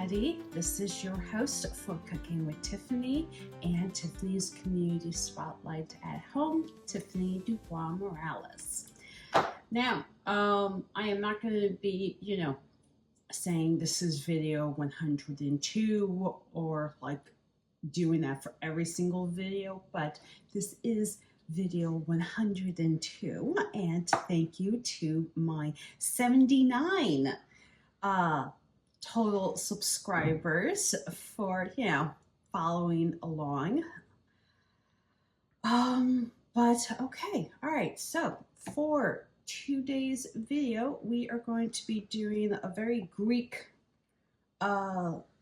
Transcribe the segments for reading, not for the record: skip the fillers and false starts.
everybody. This is your host for Cooking with Tiffany and Tiffany's Community Spotlight at Home, Tiffany DuBois-Morales. Now, I am not going to be, saying this is video 102 or like doing that for every single video, but this is video 102, and thank you to my 79 total subscribers for following along. But okay, all right, so for today's video we are going to be doing a very Greek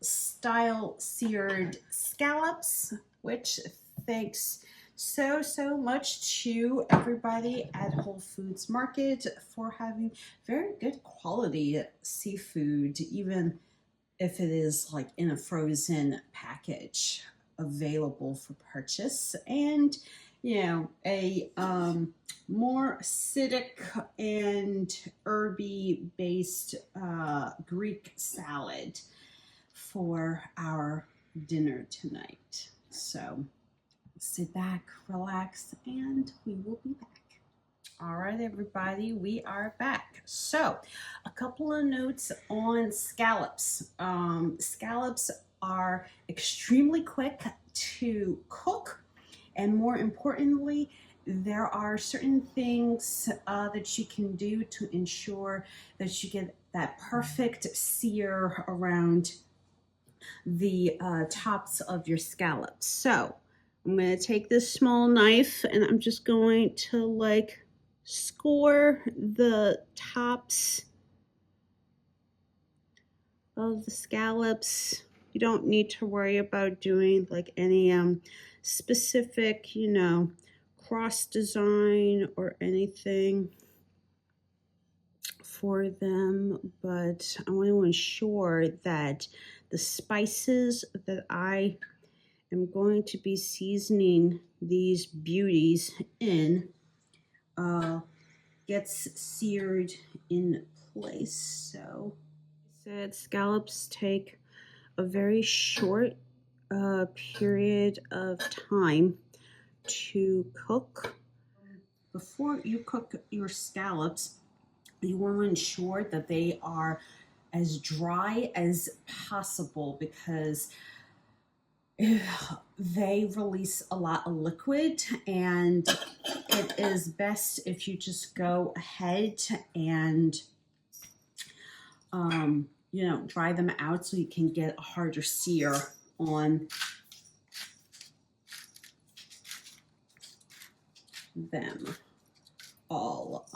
style seared scallops, which thanks so much to everybody at Whole Foods Market for having very good quality seafood, even if it is like in a frozen package available for purchase. And a more acidic and herby based Greek salad for our dinner tonight. So sit back, relax, and we will be back. All right, everybody, we are back. So a couple of notes on scallops. Scallops are extremely quick to cook, and more importantly, there are certain things that you can do to ensure that you get that perfect sear around the tops of your scallops. So I'm going to take this small knife and I'm just going to like score the tops of the scallops. You don't need to worry about doing like any specific, cross design or anything for them, but I want to ensure that the spices that I am going to be seasoning these beauties in gets seared in place. So I said scallops take a very short period of time to cook. Before you cook your scallops, you want to ensure that they are as dry as possible, because they release a lot of liquid, and it is best if you just go ahead and dry them out so you can get a harder sear on them all.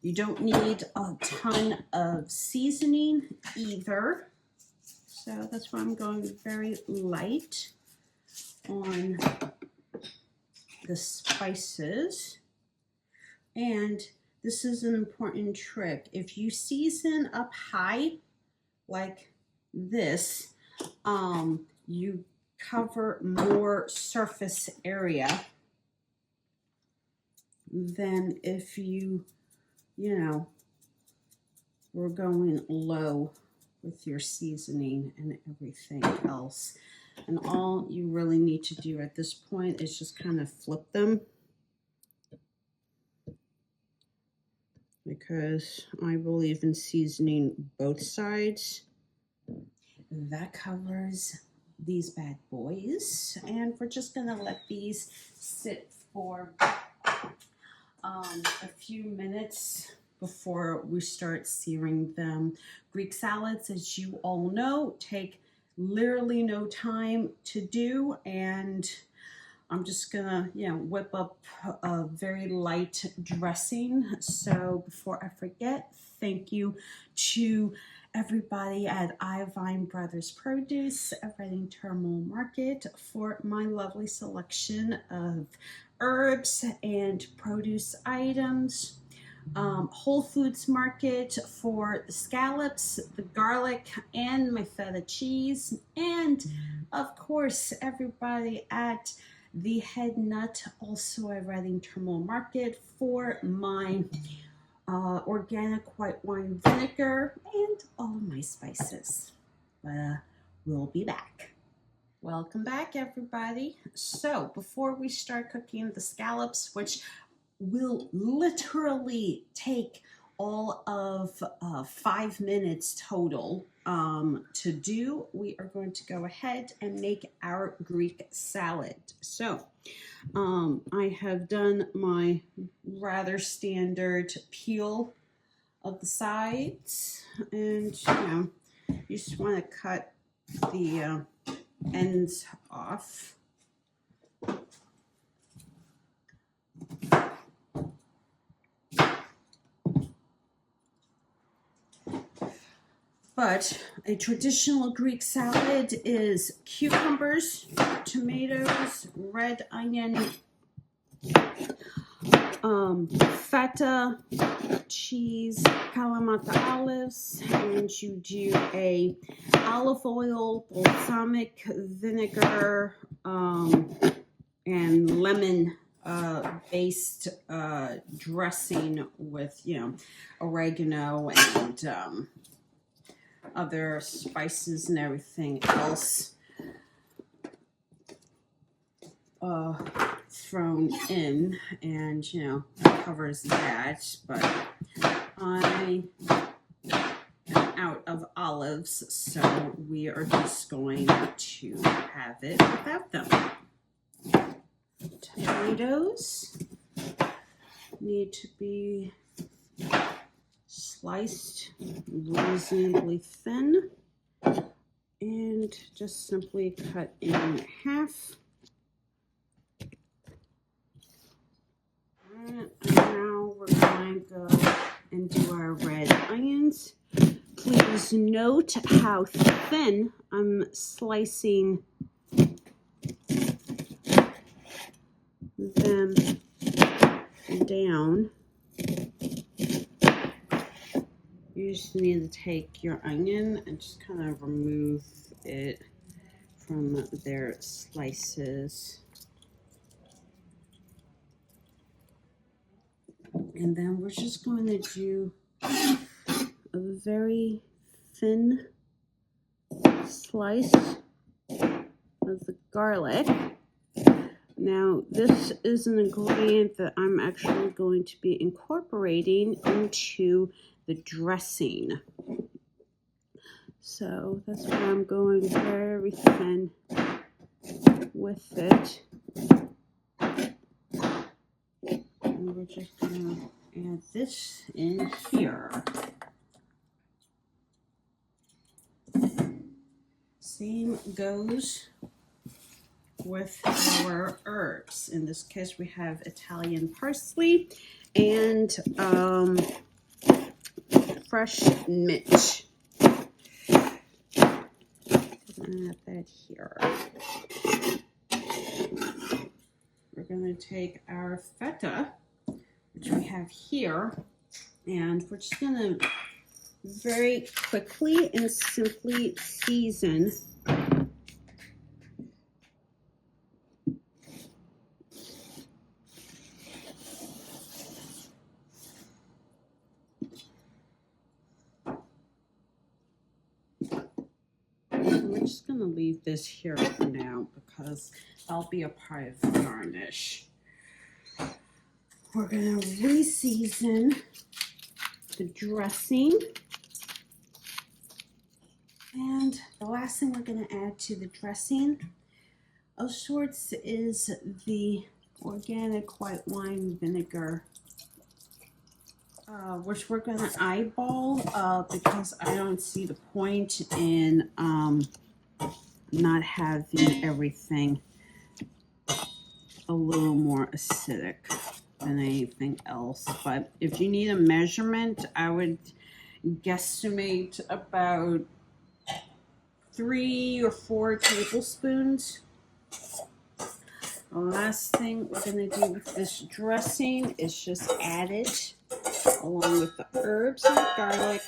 You don't need a ton of seasoning either, so that's why I'm going very light on the spices. And this is an important trick. If you season up high like this, you cover more surface area than if you were going low with your seasoning and everything else. And all you really need to do at this point is just kind of flip them, because I believe in seasoning both sides. That covers these bad boys, and we're just gonna let these sit for a few minutes before we start searing them. Greek salads, as you all know, take literally no time to do, and I'm just gonna whip up a very light dressing. So before I forget, thank you to everybody at Ivine Brothers Produce at Reading Terminal Market for my lovely selection of herbs and produce items. Whole Foods Market for the scallops, the garlic, and my feta cheese. And of course, everybody at the Head Nut, also at Reading Terminal Market, for my organic white wine vinegar and all of my spices. But we'll be back. Welcome back, everybody. So before we start cooking the scallops, which will literally take all of 5 minutes total to do, we are going to go ahead and make our Greek salad. So I have done my rather standard peel of the sides, and you just want to cut the ends off. But a traditional Greek salad is cucumbers, tomatoes, red onion, feta, cheese, Kalamata olives, and you do a olive oil, balsamic vinegar, and lemon based dressing with oregano and other spices and everything else thrown in, and that covers that. But I am out of olives, so we are just going to have it without them. Tomatoes need to be sliced reasonably thin and just simply cut in half. And now we're going to go and do our red onions. Please note how thin I'm slicing them down. You just need to take your onion and just kind of remove it from their slices. And then we're just going to do a very thin slice of the garlic. Now, this is an ingredient that I'm actually going to be incorporating into the dressing. So that's why I'm going very thin with it. And we're just going to add this in here. Same goes with our herbs. In this case, we have Italian parsley and fresh mint. Add that here. We're going to take our feta, which we have here, and we're just going to very quickly and simply season we're just going to leave this here for now because that'll be a part of the garnish. We're going to re-season the dressing. And the last thing we're going to add to the dressing of sorts is the organic white wine vinegar, which we're going to eyeball because I don't see the point in not having everything a little more acidic than anything else. But if you need a measurement, I would guesstimate about 3 or 4 tablespoons. The last thing we're going to do with this dressing is just add it along with the herbs and the garlic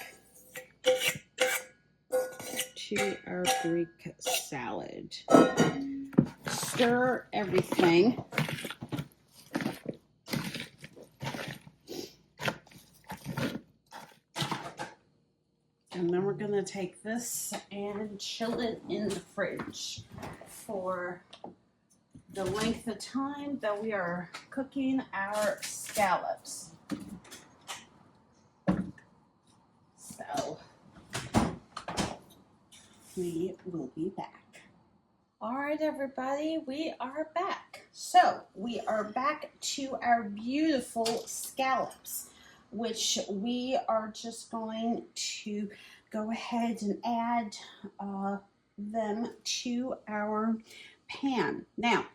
to our Greek salad. Stir everything. And then we're gonna take this and chill it in the fridge for the length of time that we are cooking our scallops. So we will be back. All right, everybody, we are back. So we are back to our beautiful scallops, which we are just going to go ahead and add them to our pan. Now,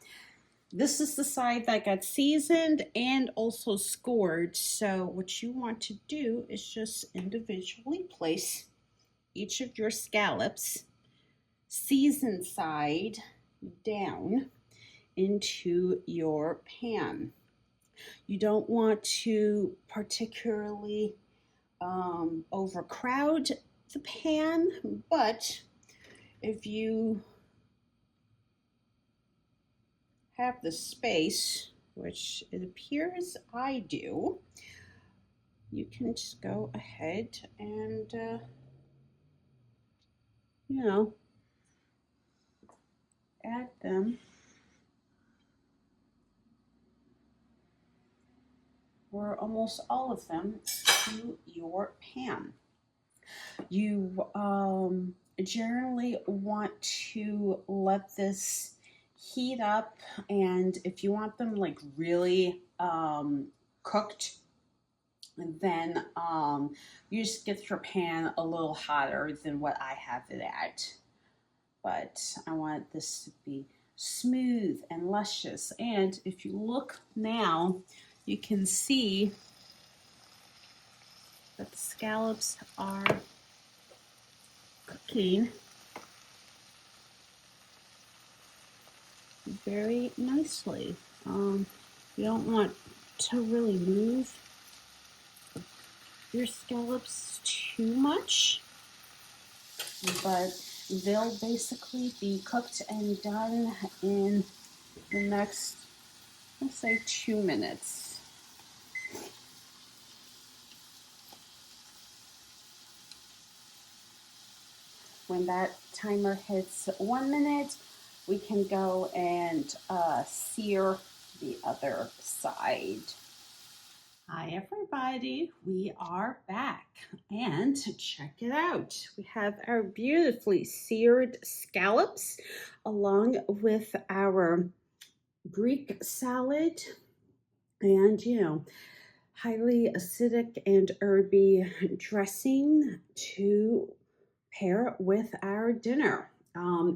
this is the side that got seasoned and also scored. So what you want to do is just individually place each of your scallops, seasoned side down, into your pan. You don't want to particularly overcrowd the pan, but if you have the space, which it appears I do, you can just go ahead and add them, or almost all of them, to your pan. You generally want to let this heat up, and if you want them like really cooked, then you just get your pan a little hotter than what I have it at. But I want this to be smooth and luscious. And if you look now, you can see that the scallops are cooking very nicely. You don't want to really move your scallops too much, but they'll basically be cooked and done in the next, let's say, 2 minutes. When that timer hits 1 minute, we can go and sear the other side. Hi everybody, we are back, and check it out. We have our beautifully seared scallops along with our Greek salad and, highly acidic and herby dressing to pair with our dinner.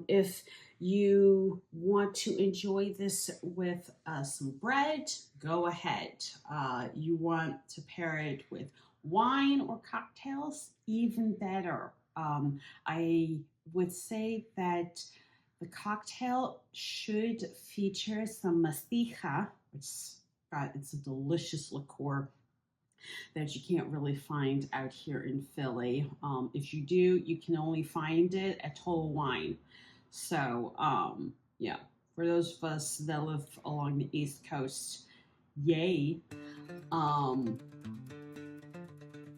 If you want to enjoy this with some bread, go ahead. You want to pair it with wine or cocktails, even better. I would say that the cocktail should feature some masticha, which it's a delicious liqueur that you can't really find out here in Philly. If you do, you can only find it at Total Wine. So, yeah, for those of us that live along the East Coast, yay.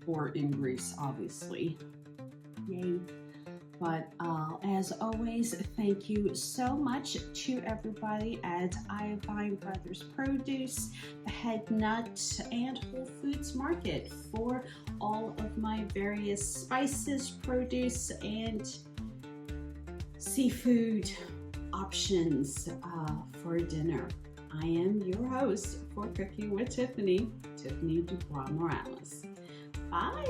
Or in Greece, obviously, yay. But as always, thank you so much to everybody at Iodine Brothers Produce, the Head Nut, and Whole Foods Market for all of my various spices, produce, and seafood options for dinner. I am your host for Cooking with Tiffany, Tiffany DuBois-Morales. Bye!